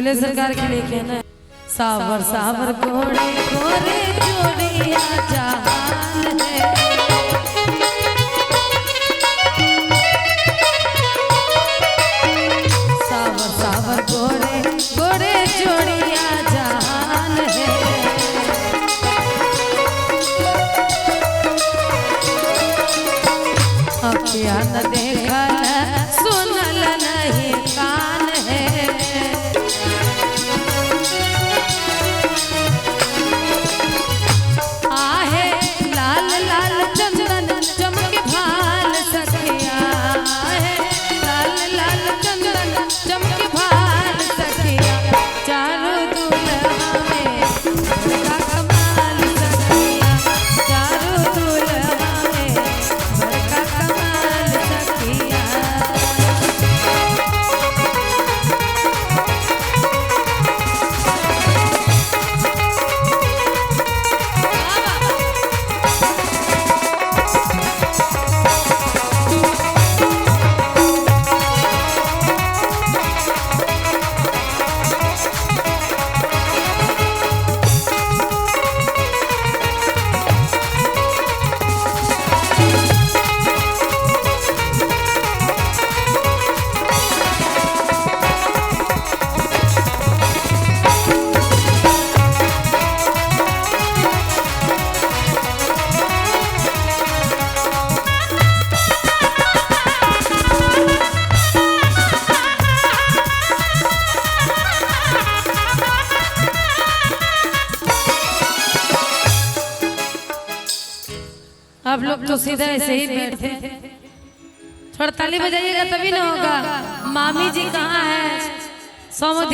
दूल्हे सरकार के लेके ना सावर सावर घोड़े घोड़े जोड़िया जहान है। सावर सावर घोड़े घोड़े जोड़िया जहान है। अखिया न देखल सुनल नहीं कान है। आहे लाल लाल चंदन चमके भाल सखिया। आहे लाल लाल चंदन चमके भाल सखिया। चारों दुल्हा में बड़का कमाल सखिया। चारों दुल्हा में बड़का कमाल सखिया। आप लोग तो सीधा ऐसे ही बैठे, थोड़ा ताली बजाइएगा तभी ना होगा। मामी जी कहाँ है? सौमधी